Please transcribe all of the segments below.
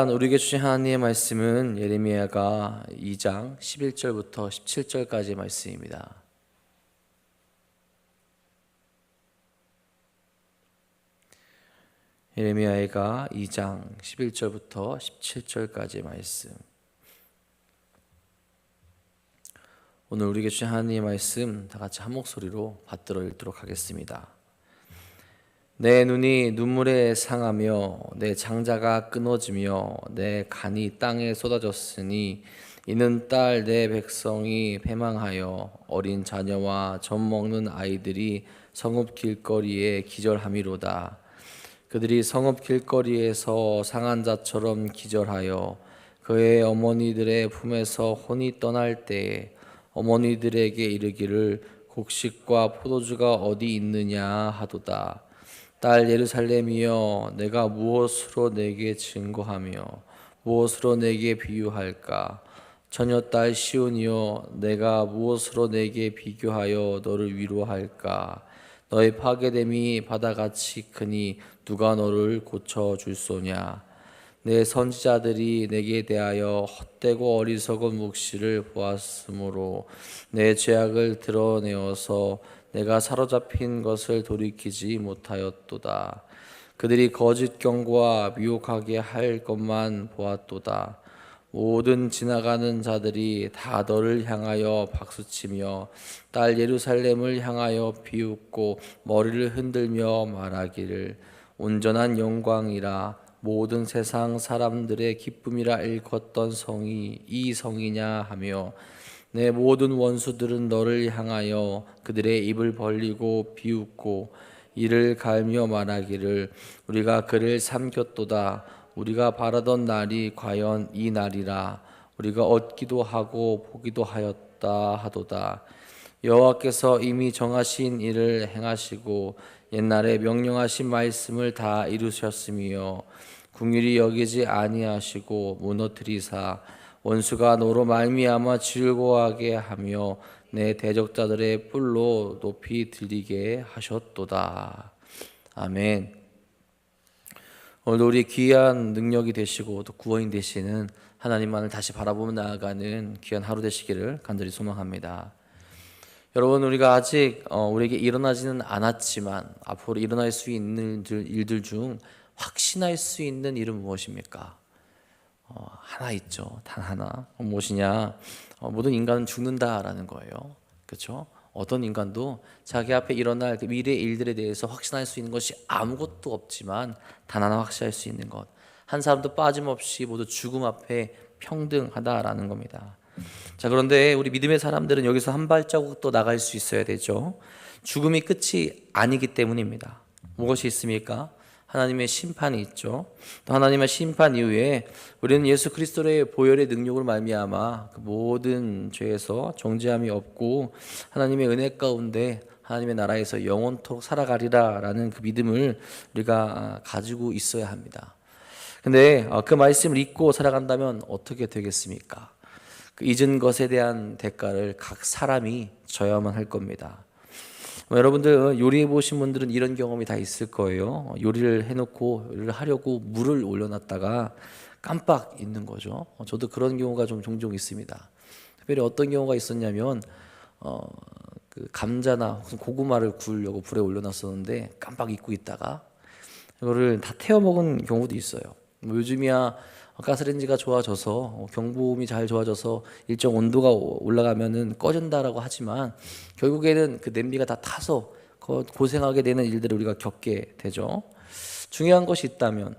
우리에게 주신 하나님의 말씀은 예레미야가 2장 11절부터 17절까지의 말씀입니다. 예레미야가 2장 11절부터 17절까지의 말씀. 오늘 우리에게 주신 하나님의 말씀 다 같이 한 목소리로 받들어 읽도록 하겠습니다. 내 눈이 눈물에 상하며 내 장자가 끊어지며 내 간이 땅에 쏟아졌으니 이는 딸 내 백성이 패망하여 어린 자녀와 젖 먹는 아이들이 성읍 길거리에 기절함이로다. 그들이 성읍 길거리에서 상한 자처럼 기절하여 그의 어머니들의 품에서 혼이 떠날 때에 어머니들에게 이르기를 곡식과 포도주가 어디 있느냐 하도다. 딸 예루살렘이여, 내가 무엇으로 내게 증거하며 무엇으로 내게 비유할까? 처녀 딸 시온이여, 내가 무엇으로 내게 비교하여 너를 위로할까? 너의 파괴됨이 바다같이 크니 누가 너를 고쳐줄 소냐? 내 선지자들이 내게 대하여 헛되고 어리석은 묵시를 보았으므로 내 죄악을 드러내어서 내가 사로잡힌 것을 돌이키지 못하였도다. 그들이 거짓 경고와 미혹하게 할 것만 보았도다. 모든 지나가는 자들이 다 너를 향하여 박수치며 딸 예루살렘을 향하여 비웃고 머리를 흔들며 말하기를 온전한 영광이라, 모든 세상 사람들의 기쁨이라 일컫던 성이 이 성이냐 하며 내 모든 원수들은 너를 향하여 그들의 입을 벌리고 비웃고 이를 갈며 말하기를 우리가 그를 삼켰도다. 우리가 바라던 날이 과연 이 날이라. 우리가 얻기도 하고 보기도 하였다 하도다. 여호와께서 이미 정하신 일을 행하시고 옛날에 명령하신 말씀을 다 이루셨으며 긍휼히 여기지 아니하시고 무너뜨리사 원수가 너로 말미암아 즐거워하게 하며 내 대적자들의 뿔로 높이 들리게 하셨도다. 아멘. 오늘 우리 귀한 능력이 되시고 또 구원이 되시는 하나님만을 다시 바라보며 나아가는 귀한 하루 되시기를 간절히 소망합니다. 여러분, 우리가 아직 우리에게 일어나지는 않았지만 앞으로 일어날 수 있는 일들 중 확신할 수 있는 일은 무엇입니까? 하나 있죠. 단 하나. 무엇이냐? 모든 인간은 죽는다라는 거예요. 그렇죠? 어떤 인간도 자기 앞에 일어날 그 미래의 일들에 대해서 확신할 수 있는 것이 아무것도 없지만 단 하나 확신할 수 있는 것, 한 사람도 빠짐없이 모두 죽음 앞에 평등하다라는 겁니다. 자, 그런데 우리 믿음의 사람들은 여기서 한 발자국 또 나갈 수 있어야 되죠. 죽음이 끝이 아니기 때문입니다. 무엇이 있습니까? 하나님의 심판이 있죠. 또 하나님의 심판 이후에 우리는 예수 그리스도의 보혈의 능력으로 말미암아 그 모든 죄에서 정죄함이 없고 하나님의 은혜 가운데 하나님의 나라에서 영원토록 살아가리라라는 그 믿음을 우리가 가지고 있어야 합니다. 근데 그 말씀을 잊고 살아간다면 어떻게 되겠습니까? 그 잊은 것에 대한 대가를 각 사람이 져야만 할 겁니다. 여러분들 요리해 보신 분들은 이런 경험이 다 있을 거예요. 요리를 해놓고 요리를 하려고 물을 올려놨다가 깜빡 잊는 거죠. 저도 그런 경우가 좀 종종 있습니다. 특별히 어떤 경우가 있었냐면 그 감자나 무슨 고구마를 구우려고 불에 올려놨었는데 깜빡 잊고 있다가 이거를 다 태워 먹은 경우도 있어요. 요즘이야 가스레인지가 좋아져서 경보음이 잘 좋아져서 일정 온도가 올라가면은 꺼진다라고 하지만 결국에는 그 냄비가 다 타서 고생하게 되는 일들을 우리가 겪게 되죠. 중요한 것이 있다면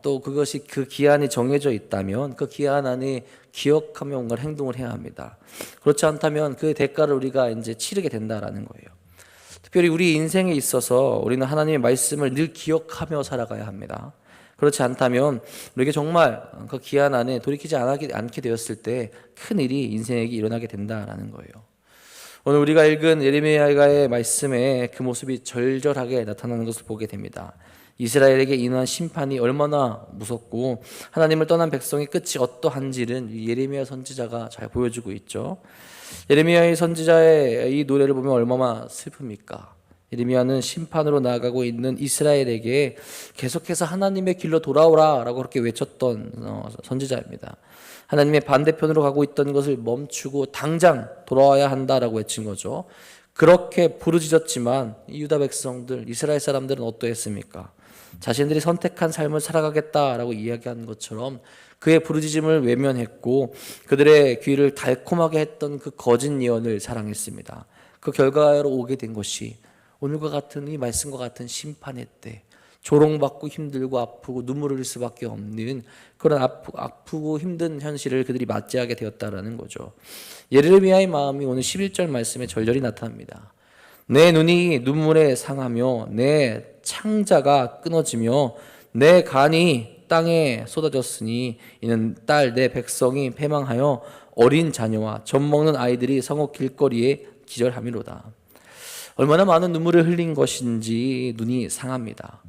또 그것이 그 기한이 정해져 있다면 그 기한 안에 기억하며 뭔가 행동을 해야 합니다. 그렇지 않다면 그 대가를 우리가 이제 치르게 된다라는 거예요. 특별히 우리 인생에 있어서 우리는 하나님의 말씀을 늘 기억하며 살아가야 합니다. 그렇지 않다면 우리에게 정말 그 기한 안에 돌이키지 않게 되었을 때 큰일이 인생에게 일어나게 된다라는 거예요. 오늘 우리가 읽은 예레미야의 말씀에 그 모습이 절절하게 나타나는 것을 보게 됩니다. 이스라엘에게 인한 심판이 얼마나 무섭고 하나님을 떠난 백성의 끝이 어떠한지는 예레미야 선지자가 잘 보여주고 있죠. 예레미야의 선지자의 이 노래를 보면 얼마나 슬픕니까? 예레미야는 심판으로 나아가고 있는 이스라엘에게 계속해서 하나님의 길로 돌아오라라고 그렇게 외쳤던 선지자입니다. 하나님의 반대편으로 가고 있던 것을 멈추고 당장 돌아와야 한다라고 외친 거죠. 그렇게 부르짖었지만 유다 백성들, 이스라엘 사람들은 어떠했습니까? 자신들이 선택한 삶을 살아가겠다라고 이야기한 것처럼 그의 부르짖음을 외면했고 그들의 귀를 달콤하게 했던 그 거짓 예언을 사랑했습니다. 그 결과로 오게 된 것이 오늘과 같은 이 말씀과 같은 심판의 때 조롱받고 힘들고 아프고 눈물을 흘릴 수밖에 없는 그런 아프고 힘든 현실을 그들이 맞이하게 되었다라는 거죠. 예레미야의 마음이 오늘 11절 말씀에 절절히 나타납니다. 내 눈이 눈물에 상하며 내 창자가 끊어지며 내 간이 땅에 쏟아졌으니 이는 딸 내 백성이 패망하여 어린 자녀와 젖먹는 아이들이 성읍 길거리에 기절함이로다. 얼마나 많은 눈물을 흘린 것인지 눈이 상합니다.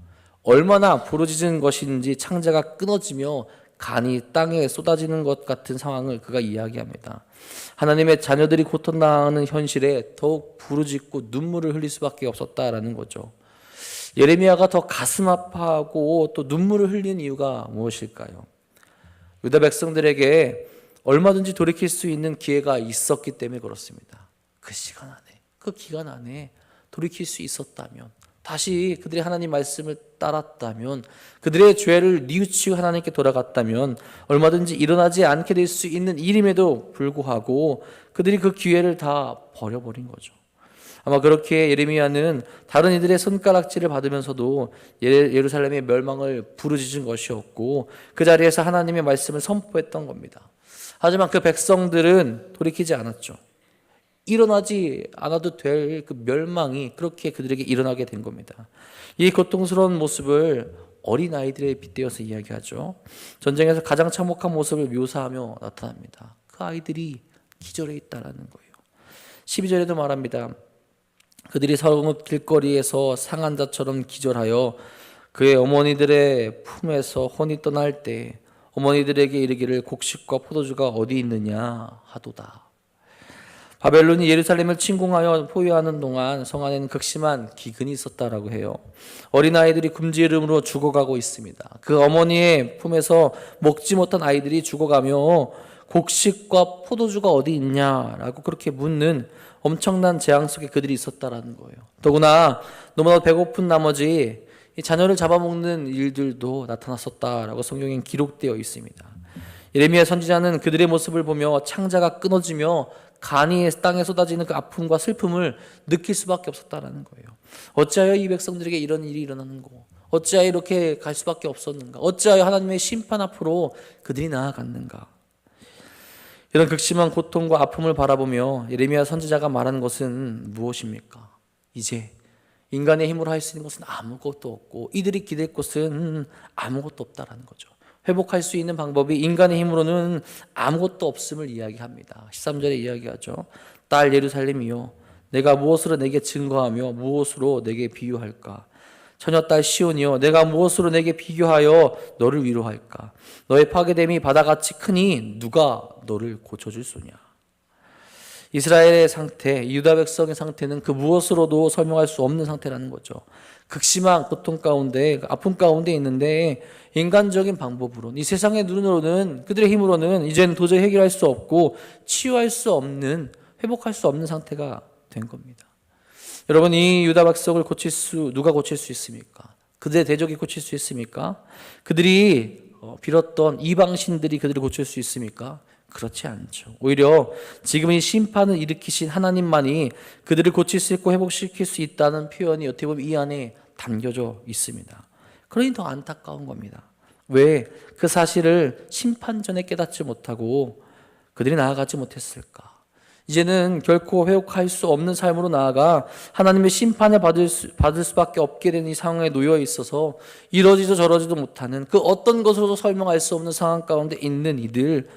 얼마나 부르짖은 것인지 창자가 끊어지며 간이 땅에 쏟아지는 것 같은 상황을 그가 이야기합니다. 하나님의 자녀들이 고통당하는 현실에 더욱 부르짖고 눈물을 흘릴 수밖에 없었다라는 거죠. 예레미야가 더 가슴 아파하고 또 눈물을 흘린 이유가 무엇일까요? 유다 백성들에게 얼마든지 돌이킬 수 있는 기회가 있었기 때문에 그렇습니다. 그 시간 안에, 그 기간 안에 돌이킬 수 있었다면, 다시 그들이 하나님 말씀을 따랐다면, 그들의 죄를 뉘우치고 하나님께 돌아갔다면 얼마든지 일어나지 않게 될 수 있는 일임에도 불구하고 그들이 그 기회를 다 버려버린 거죠. 아마 그렇게 예레미야는 다른 이들의 손가락질을 받으면서도 예루살렘의 멸망을 부르짖은 것이었고 그 자리에서 하나님의 말씀을 선포했던 겁니다. 하지만 그 백성들은 돌이키지 않았죠. 일어나지 않아도 될 그 멸망이 그렇게 그들에게 일어나게 된 겁니다. 이 고통스러운 모습을 어린아이들에 빗대어서 이야기하죠. 전쟁에서 가장 참혹한 모습을 묘사하며 나타납니다. 그 아이들이 기절해 있다라는 거예요. 12절에도 말합니다. 그들이 성읍 길거리에서 상한 자처럼 기절하여 그의 어머니들의 품에서 혼이 떠날 때 어머니들에게 이르기를 곡식과 포도주가 어디 있느냐 하도다. 바벨론이 예루살렘을 침공하여 포위하는 동안 성 안에는 극심한 기근이 있었다라고 해요. 어린아이들이 굶주림으로 죽어가고 있습니다. 그 어머니의 품에서 먹지 못한 아이들이 죽어가며 곡식과 포도주가 어디 있냐라고 그렇게 묻는 엄청난 재앙 속에 그들이 있었다라는 거예요. 더구나 너무나 배고픈 나머지 이 자녀를 잡아먹는 일들도 나타났었다라고 성경엔 기록되어 있습니다. 예레미야 선지자는 그들의 모습을 보며 창자가 끊어지며 간이 땅에 쏟아지는 그 아픔과 슬픔을 느낄 수밖에 없었다라는 거예요. 어찌하여 이 백성들에게 이런 일이 일어나는 거? 어찌하여 이렇게 갈 수밖에 없었는가? 어찌하여 하나님의 심판 앞으로 그들이 나아갔는가? 이런 극심한 고통과 아픔을 바라보며 예레미야 선지자가 말하는 것은 무엇입니까? 이제 인간의 힘으로 할 수 있는 것은 아무것도 없고 이들이 기댈 곳은 아무것도 없다라는 거죠. 회복할 수 있는 방법이 인간의 힘으로는 아무것도 없음을 이야기합니다. 13절에 이야기하죠. 딸 예루살렘이요 내가 무엇으로 내게 증거하며 무엇으로 내게 비유할까? 처녀딸 시온이요 내가 무엇으로 내게 비교하여 너를 위로할까? 너의 파괴됨이 바다같이 크니 누가 너를 고쳐줄 소냐? 이스라엘의 상태, 유다 백성의 상태는 그 무엇으로도 설명할 수 없는 상태라는 거죠. 극심한 고통 가운데, 아픔 가운데 있는데 인간적인 방법으로는, 이 세상의 눈으로는, 그들의 힘으로는 이제는 도저히 해결할 수 없고 치유할 수 없는, 회복할 수 없는 상태가 된 겁니다. 여러분, 이 유다 백성을 누가 고칠 수 있습니까? 그들의 대적이 고칠 수 있습니까? 그들이 빌었던 이방신들이 그들을 고칠 수 있습니까? 그렇지 않죠. 오히려 지금 이 심판을 일으키신 하나님만이 그들을 고칠 수 있고 회복시킬 수 있다는 표현이 어떻게 보면 이 안에 담겨져 있습니다. 그러니 더 안타까운 겁니다. 왜 그 사실을 심판 전에 깨닫지 못하고 그들이 나아가지 못했을까? 이제는 결코 회복할 수 없는 삶으로 나아가 하나님의 심판을 받을 수밖에 없게 된 이 상황에 놓여 있어서 이러지도 저러지도 못하는 그 어떤 것으로도 설명할 수 없는 상황 가운데 있는 이들,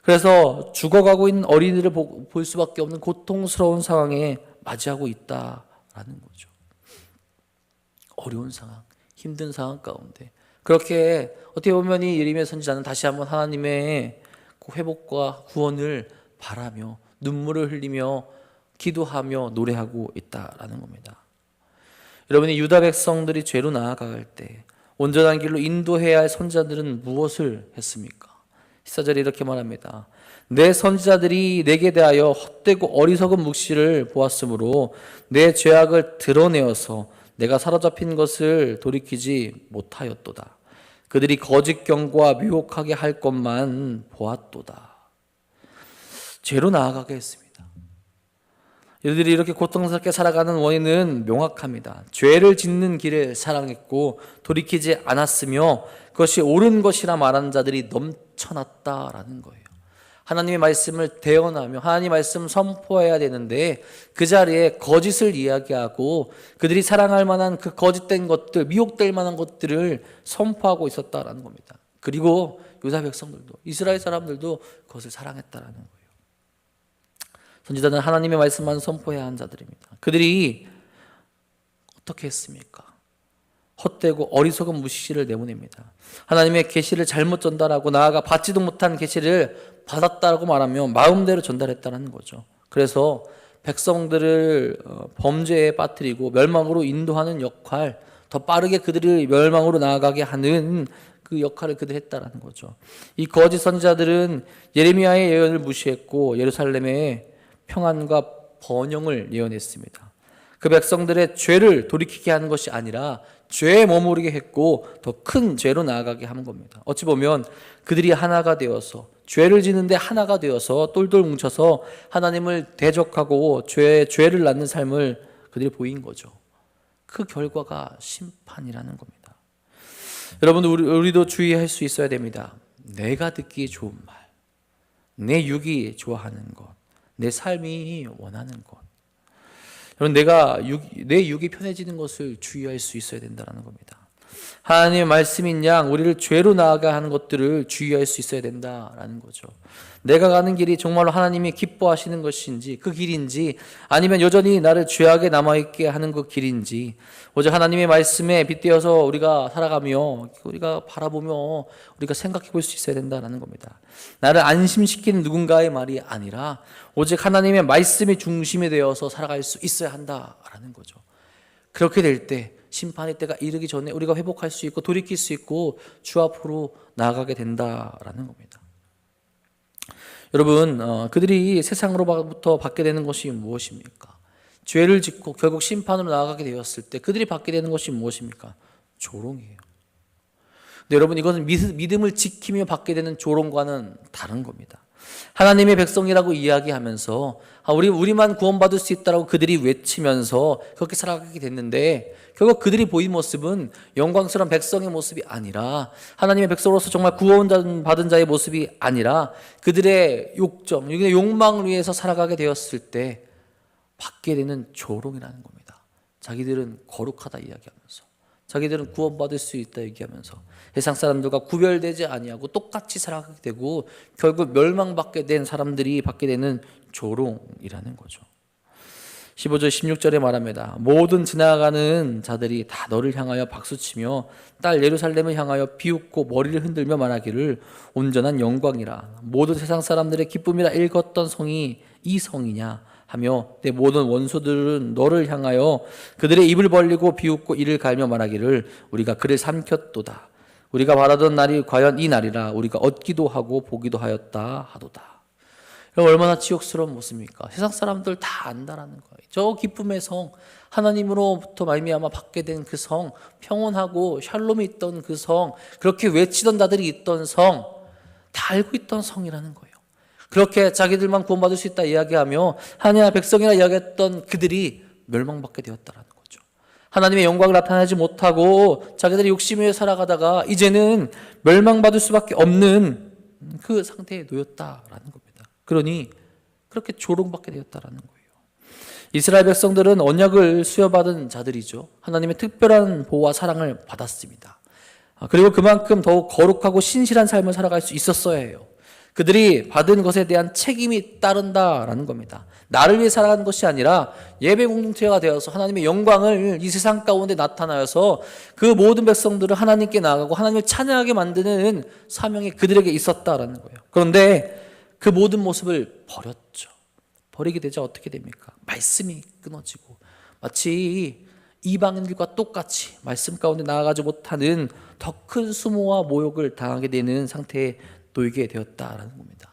그래서 죽어가고 있는 어린이들을 볼 수밖에 없는 고통스러운 상황에 맞이하고 있다라는 거죠. 어려운 상황, 힘든 상황 가운데 그렇게 어떻게 보면 이 예레미야 선지자는 다시 한번 하나님의 회복과 구원을 바라며 눈물을 흘리며 기도하며 노래하고 있다라는 겁니다. 여러분이 유다 백성들이 죄로 나아갈 때 온전한 길로 인도해야 할 선지자들은 무엇을 했습니까? 14절에 이렇게 말합니다. 내 선지자들이 내게 대하여 헛되고 어리석은 묵시를 보았으므로 내 죄악을 드러내어서 내가 사로잡힌 것을 돌이키지 못하였도다. 그들이 거짓 경고와 미혹하게 할 것만 보았도다. 죄로 나아가게 했습니다. 이들이 이렇게 고통스럽게 살아가는 원인은 명확합니다. 죄를 짓는 길을 사랑했고 돌이키지 않았으며 그것이 옳은 것이라 말하는 자들이 넘쳐났다라는 거예요. 하나님의 말씀을 대언하며 하나님의 말씀을 선포해야 되는데 그 자리에 거짓을 이야기하고 그들이 사랑할 만한 그 거짓된 것들, 미혹될 만한 것들을 선포하고 있었다라는 겁니다. 그리고 유다 백성들도, 이스라엘 사람들도 그것을 사랑했다라는 거예요. 선지자는 하나님의 말씀만 선포해야 하는 자들입니다. 그들이 어떻게 했습니까? 헛되고 어리석은 무시를 내보냅니다. 하나님의 계시를 잘못 전달하고 나아가 받지도 못한 계시를 받았다고 말하며 마음대로 전달했다는 거죠. 그래서 백성들을 범죄에 빠뜨리고 멸망으로 인도하는 역할, 더 빠르게 그들을 멸망으로 나아가게 하는 그 역할을 그들이 했다는 거죠. 이 거짓 선지자들은 예레미야의 예언을 무시했고 예루살렘의 평안과 번영을 예언했습니다. 그 백성들의 죄를 돌이키게 하는 것이 아니라 죄에 머무르게 했고 더 큰 죄로 나아가게 하는 겁니다. 어찌 보면 그들이 하나가 되어서 죄를 지는데 하나가 되어서 똘똘 뭉쳐서 하나님을 대적하고 죄를 낳는 삶을 그들이 보인 거죠. 그 결과가 심판이라는 겁니다. 여러분, 우리도 주의할 수 있어야 됩니다. 내가 듣기 좋은 말, 내 육이 좋아하는 것, 내 삶이 원하는 것. 여러분, 내 육이 편해지는 것을 주의할 수 있어야 된다는 겁니다. 하나님의 말씀인 양 우리를 죄로 나아가 하는 것들을 주의할 수 있어야 된다라는 거죠. 내가 가는 길이 정말로 하나님이 기뻐하시는 것인지 그 길인지 아니면 여전히 나를 죄악에 남아있게 하는 그 길인지 오직 하나님의 말씀에 빗대어서 우리가 살아가며 우리가 바라보며 우리가 생각해 볼 수 있어야 된다는 겁니다. 나를 안심시키는 누군가의 말이 아니라 오직 하나님의 말씀이 중심이 되어서 살아갈 수 있어야 한다라는 거죠. 그렇게 될 때 심판의 때가 이르기 전에 우리가 회복할 수 있고 돌이킬 수 있고 주 앞으로 나아가게 된다라는 겁니다. 여러분, 그들이 세상으로부터 받게 되는 것이 무엇입니까? 죄를 짓고 결국 심판으로 나아가게 되었을 때 그들이 받게 되는 것이 무엇입니까? 조롱이에요. 근데 여러분, 이것은 믿음을 지키며 받게 되는 조롱과는 다른 겁니다. 하나님의 백성이라고 이야기하면서 우리만 구원받을 수 있다라고 그들이 외치면서 그렇게 살아가게 됐는데 결국 그들이 보인 모습은 영광스러운 백성의 모습이 아니라 하나님의 백성으로서 정말 구원받은 자의 모습이 아니라 그들의 욕망을 위해서 살아가게 되었을 때 받게 되는 조롱이라는 겁니다. 자기들은 거룩하다 이야기하면서 자기들은 구원받을 수 있다 얘기하면서 세상 사람들과 구별되지 아니하고 똑같이 살아가게 되고 결국 멸망받게 된 사람들이 받게 되는 조롱이라는 거죠. 15절 16절에 말합니다. 모든 지나가는 자들이 다 너를 향하여 박수치며 딸 예루살렘을 향하여 비웃고 머리를 흔들며 말하기를 온전한 영광이라 모든 세상 사람들의 기쁨이라 읽었던 성이 이 성이냐 하며 내 모든 원수들은 너를 향하여 그들의 입을 벌리고 비웃고 이를 갈며 말하기를 우리가 그를 삼켰도다. 우리가 바라던 날이 과연 이 날이라 우리가 얻기도 하고 보기도 하였다 하도다. 얼마나 치욕스러운 모습입니까? 세상 사람들 다 안다라는 거예요. 저 기쁨의 성, 하나님으로부터 말미암아 받게 된 그 성, 평온하고 샬롬이 있던 그 성, 그렇게 외치던 자들이 있던 성, 다 알고 있던 성이라는 거예요. 그렇게 자기들만 구원받을 수 있다 이야기하며 하나님의 백성이라 이야기했던 그들이 멸망받게 되었다라는 거죠. 하나님의 영광을 나타내지 못하고 자기들이 욕심에 살아가다가 이제는 멸망받을 수밖에 없는 그 상태에 놓였다라는 겁니다. 그러니 그렇게 조롱받게 되었다라는 거예요. 이스라엘 백성들은 언약을 수여받은 자들이죠. 하나님의 특별한 보호와 사랑을 받았습니다. 그리고 그만큼 더욱 거룩하고 신실한 삶을 살아갈 수 있었어야 해요. 그들이 받은 것에 대한 책임이 따른다라는 겁니다. 나를 위해 살아가는 것이 아니라 예배 공동체가 되어서 하나님의 영광을 이 세상 가운데 나타나서 그 모든 백성들을 하나님께 나아가고 하나님을 찬양하게 만드는 사명이 그들에게 있었다라는 거예요. 그런데 그 모든 모습을 버렸죠. 버리게 되자 어떻게 됩니까? 말씀이 끊어지고 마치 이방인들과 똑같이 말씀 가운데 나아가지 못하는 더 큰 수모와 모욕을 당하게 되는 상태에 놓이게 되었다라는 겁니다.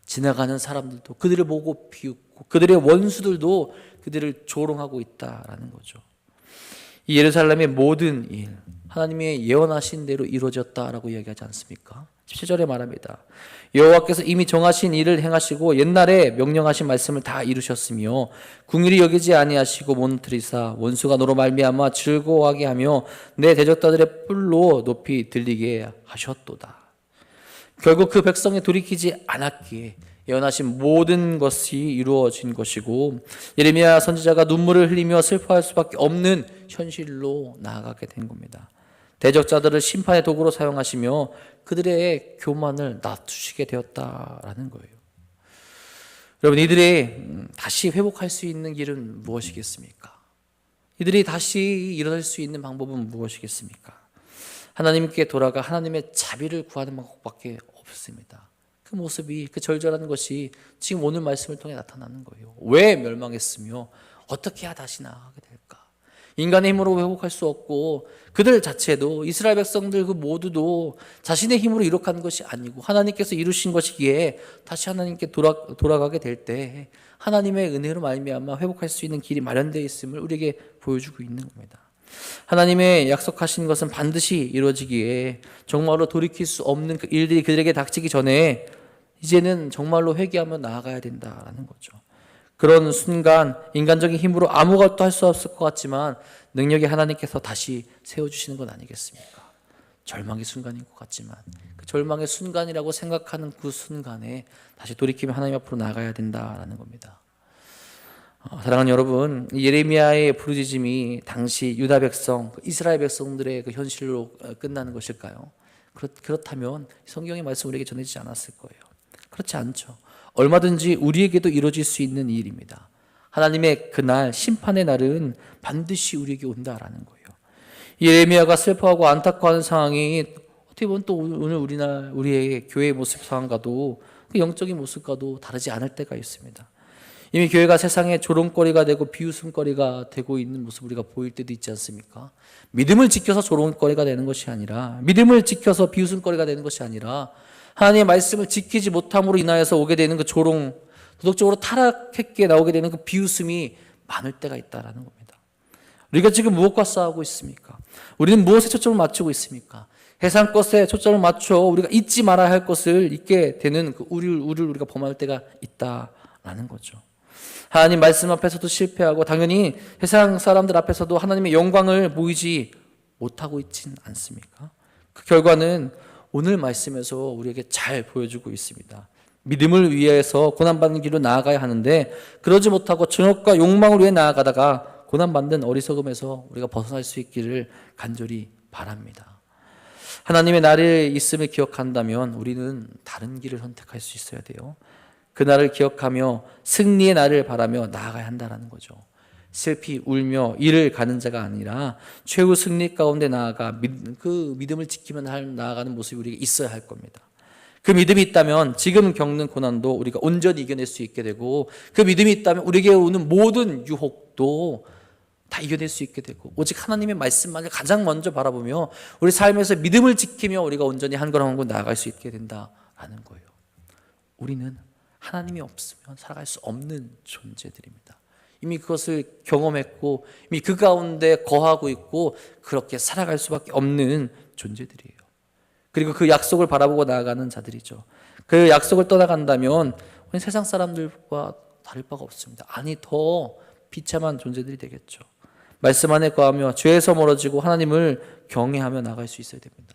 지나가는 사람들도 그들을 보고 비웃고 그들의 원수들도 그들을 조롱하고 있다라는 거죠. 이 예루살렘의 모든 일, 하나님의 예언하신 대로 이루어졌다라고 이야기하지 않습니까? 17절에 말합니다. 여호와께서 이미 정하신 일을 행하시고 옛날에 명령하신 말씀을 다 이루셨으며 궁일이 여기지 아니하시고 모노트리사 원수가 너로 말미암아 즐거워하게 하며 내 대적자들의 뿔로 높이 들리게 하셨도다. 결국 그 백성이 돌이키지 않았기에 예언하신 모든 것이 이루어진 것이고 예레미야 선지자가 눈물을 흘리며 슬퍼할 수밖에 없는 현실로 나아가게 된 겁니다. 대적자들을 심판의 도구로 사용하시며 그들의 교만을 낮추시게 되었다라는 거예요. 여러분, 이들이 다시 회복할 수 있는 길은 무엇이겠습니까? 이들이 다시 일어날 수 있는 방법은 무엇이겠습니까? 하나님께 돌아가 하나님의 자비를 구하는 방법밖에 없습니다. 그 모습이, 그 절절한 것이 지금 오늘 말씀을 통해 나타나는 거예요. 왜 멸망했으며 어떻게 해야 다시 나아가게 될까? 인간의 힘으로 회복할 수 없고 그들 자체도, 이스라엘 백성들 그 모두도 자신의 힘으로 이룩한 것이 아니고 하나님께서 이루신 것이기에 다시 하나님께 돌아가게 될 때 하나님의 은혜로 말미암아 회복할 수 있는 길이 마련되어 있음을 우리에게 보여주고 있는 겁니다. 하나님의 약속하신 것은 반드시 이루어지기에 정말로 돌이킬 수 없는 그 일들이 그들에게 닥치기 전에 이제는 정말로 회개하며 나아가야 된다라는 거죠. 그런 순간 인간적인 힘으로 아무것도 할 수 없을 것 같지만 능력이 하나님께서 다시 세워주시는 건 아니겠습니까? 절망의 순간인 것 같지만 그 절망의 순간이라고 생각하는 그 순간에 다시 돌이키며 하나님 앞으로 나가야 된다라는 겁니다. 사랑하는 여러분, 예레미야의 부르짖음이 당시 유다 백성, 이스라엘 백성들의 그 현실로 끝나는 것일까요? 그렇다면 성경의 말씀 우리에게 전해지지 않았을 거예요. 그렇지 않죠. 얼마든지 우리에게도 이루어질 수 있는 일입니다. 하나님의 그날, 심판의 날은 반드시 우리에게 온다라는 거예요. 예레미야가 슬퍼하고 안타까워하는 상황이 어떻게 보면 또 오늘 우리의 교회의 모습 상황과도 그 영적인 모습과도 다르지 않을 때가 있습니다. 이미 교회가 세상의 조롱거리가 되고 비웃음거리가 되고 있는 모습 우리가 보일 때도 있지 않습니까? 믿음을 지켜서 조롱거리가 되는 것이 아니라, 믿음을 지켜서 비웃음거리가 되는 것이 아니라 하나님의 말씀을 지키지 못함으로 인하여서 오게 되는 그 조롱, 도덕적으로 타락했기에 나오게 되는 그 비웃음이 많을 때가 있다는 겁니다. 우리가 지금 무엇과 싸우고 있습니까? 우리는 무엇에 초점을 맞추고 있습니까? 세상 것에 초점을 맞춰 우리가 잊지 말아야 할 것을 잊게 되는 그 우를 우리가 범할 때가 있다라는 거죠. 하나님 말씀 앞에서도 실패하고 당연히 세상 사람들 앞에서도 하나님의 영광을 보이지 못하고 있진 않습니까? 그 결과는 오늘 말씀에서 우리에게 잘 보여주고 있습니다. 믿음을 위해서 고난받는 길로 나아가야 하는데 그러지 못하고 정욕과 욕망을 위해 나아가다가 고난받는 어리석음에서 우리가 벗어날 수 있기를 간절히 바랍니다. 하나님의 날이 있음을 기억한다면 우리는 다른 길을 선택할 수 있어야 돼요. 그 날을 기억하며 승리의 날을 바라며 나아가야 한다는 거죠. 슬피 울며 이를 가는 자가 아니라 최후 승리 가운데 나아가 그 믿음을 지키며 나아가는 모습이 우리에게 있어야 할 겁니다. 그 믿음이 있다면 지금 겪는 고난도 우리가 온전히 이겨낼 수 있게 되고, 그 믿음이 있다면 우리에게 오는 모든 유혹도 다 이겨낼 수 있게 되고, 오직 하나님의 말씀만을 가장 먼저 바라보며 우리 삶에서 믿음을 지키며 우리가 온전히 한 걸음 한 걸음 나아갈 수 있게 된다라는 거예요. 우리는 하나님이 없으면 살아갈 수 없는 존재들입니다. 이미 그것을 경험했고 이미 그 가운데 거하고 있고 그렇게 살아갈 수밖에 없는 존재들이에요. 그리고 그 약속을 바라보고 나아가는 자들이죠. 그 약속을 떠나간다면 세상 사람들과 다를 바가 없습니다. 아니, 더 비참한 존재들이 되겠죠. 말씀 안에 거하며 죄에서 멀어지고 하나님을 경외하며 나갈 수 있어야 됩니다.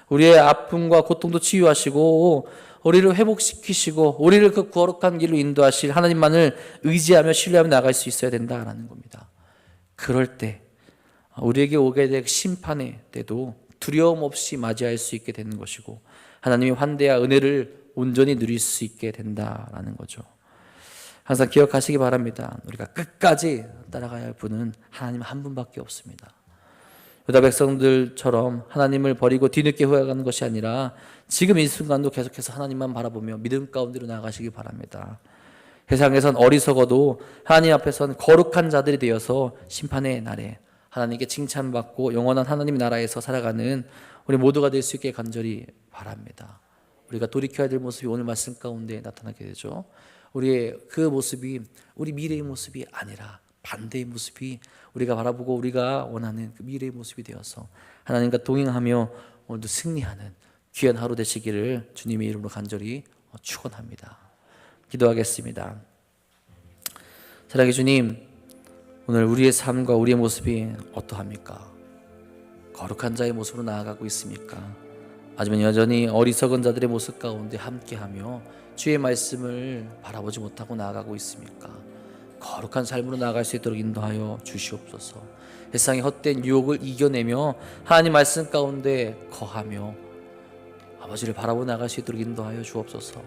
우리의 아픔과 고통도 치유하시고 우리를 회복시키시고 우리를 그 거룩한 길로 인도하실 하나님만을 의지하며 신뢰하며 나갈 수 있어야 된다라는 겁니다. 그럴 때 우리에게 오게 될 심판의 때도 두려움 없이 맞이할 수 있게 되는 것이고 하나님의 환대와 은혜를 온전히 누릴 수 있게 된다라는 거죠. 항상 기억하시기 바랍니다. 우리가 끝까지 따라가야 할 분은 하나님 한 분밖에 없습니다. 유다 백성들처럼 하나님을 버리고 뒤늦게 후회하는 것이 아니라 지금 이 순간도 계속해서 하나님만 바라보며 믿음 가운데로 나아가시기 바랍니다. 세상에선 어리석어도 하나님 앞에선 거룩한 자들이 되어서 심판의 날에 하나님께 칭찬받고 영원한 하나님 나라에서 살아가는 우리 모두가 될 수 있게 간절히 바랍니다. 우리가 돌이켜야 될 모습이 오늘 말씀 가운데 나타나게 되죠. 우리의 그 모습이 우리 미래의 모습이 아니라 반대의 모습이 우리가 바라보고 우리가 원하는 그 미래의 모습이 되어서 하나님과 동행하며 오늘도 승리하는 귀한 하루 되시기를 주님의 이름으로 간절히 축원합니다. 기도하겠습니다. 사랑의 주님, 오늘 우리의 삶과 우리의 모습이 어떠합니까? 거룩한 자의 모습으로 나아가고 있습니까? 아니면 여전히 어리석은 자들의 모습 가운데 함께하며 주의 말씀을 바라보지 못하고 나아가고 있습니까? 거룩한 삶으로 나아갈 수 있도록 인도하여 주시옵소서. 세상의 헛된 유혹을 이겨내며 하나님 말씀 가운데 거하며 아버지를 바라보고 나아갈 수 있도록 인도하여 주옵소서.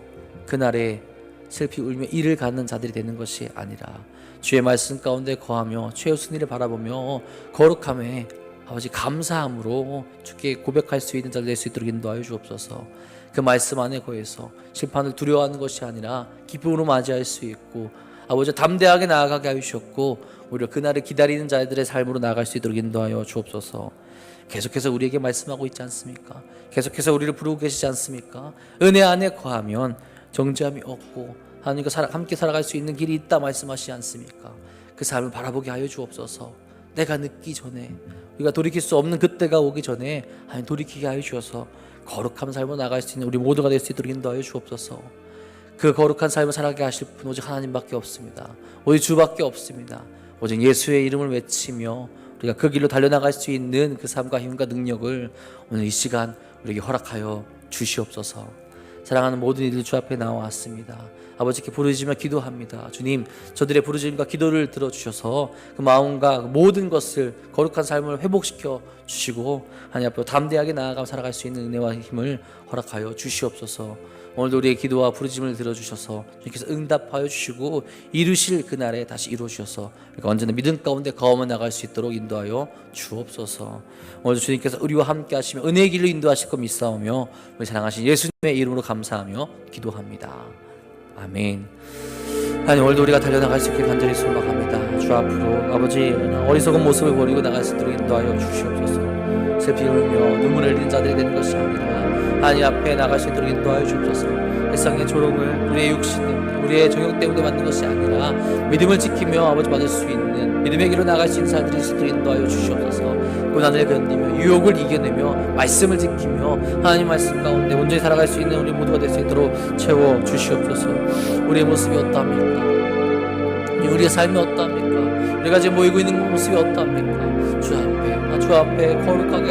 그날에 슬피 울며 이를 갖는 자들이 되는 것이 아니라 주의 말씀 가운데 거하며 주의 승리를 바라보며 거룩함에 아버지 감사함으로 주께 고백할 수 있는 자들 될 수 있도록 인도하여 주옵소서. 그 말씀 안에 거해서 심판을 두려워하는 것이 아니라 기쁨으로 맞이할 수 있고 아버지 담대하게 나아가게 하여 주셨고 오히려 그날을 기다리는 자들의 삶으로 나아갈 수 있도록 인도하여 주옵소서. 계속해서 우리에게 말씀하고 있지 않습니까? 계속해서 우리를 부르고 계시지 않습니까? 은혜 안에 거하면 정죄함이 없고 하나님과 함께 살아갈 수 있는 길이 있다 말씀하시지 않습니까? 그 삶을 바라보게 하여 주옵소서. 내가 늦기 전에 우리가 돌이킬 수 없는 그때가 오기 전에 하나님 돌이키게 하여 주셔서 거룩한 삶으로 나갈 수 있는 우리 모두가 될 수 있도록 인도하여 주옵소서. 그 거룩한 삶을 살아가게 하실 분 오직 하나님밖에 없습니다. 오직 주밖에 없습니다. 오직 예수의 이름을 외치며 우리가 그 길로 달려나갈 수 있는 그 삶과 힘과 능력을 오늘 이 시간 우리에게 허락하여 주시옵소서. 사랑하는 모든 이들 주 앞에 나와왔습니다. 아버지께 부르짖으며 기도합니다. 주님, 저들의 부르짖음과 기도를 들어주셔서 그 마음과 모든 것을 거룩한 삶을 회복시켜 주시고 하나님 앞으로 담대하게 나아가 살아갈 수 있는 은혜와 힘을 허락하여 주시옵소서. 오늘도 우리의 기도와 부르짖음을 들어주셔서 주님께서 응답하여 주시고 이루실 그날에 다시 이루어주셔서 우리가 언제나 믿음 가운데 거하며 나갈 수 있도록 인도하여 주옵소서. 오늘도 주님께서 우리와 함께 하시며 은혜의 길로 인도하실 것 믿사오며 우리 사랑하신 예수님의 이름으로 감사하며 기도합니다. 아멘. 하나님, 오늘도 우리가 달려나갈 수 있게 간절히 소망합니다. 주 앞으로 아버지 어리석은 모습을 버리고 나갈 수 있도록 인도하여 주시옵소서. 슬피 울며 눈물을 흘리는 자들이 되는 것이 아니라 하나님 앞에 나갈 수 있도록 인도하여 주옵소서. 세상의 조롱을 우리의 육신 때문에 우리의 정욕 때문에 받는 것이 아니라 믿음을 지키며 아버지 받을 수 있는 믿음의 길로 나갈 수 있는 사람들이 있도록 인도하여 주시옵소서. 고난을 견디며 유혹을 이겨내며 말씀을 지키며 하나님 말씀 가운데 온전히 살아갈 수 있는 우리 모두가 될 수 있도록 채워 주시옵소서. 우리의 모습이 어떠합니까? 우리의 삶이 어떠합니까? 우리가 지금 모이고 있는 모습이 어떠합니까? 주 앞에 거룩하게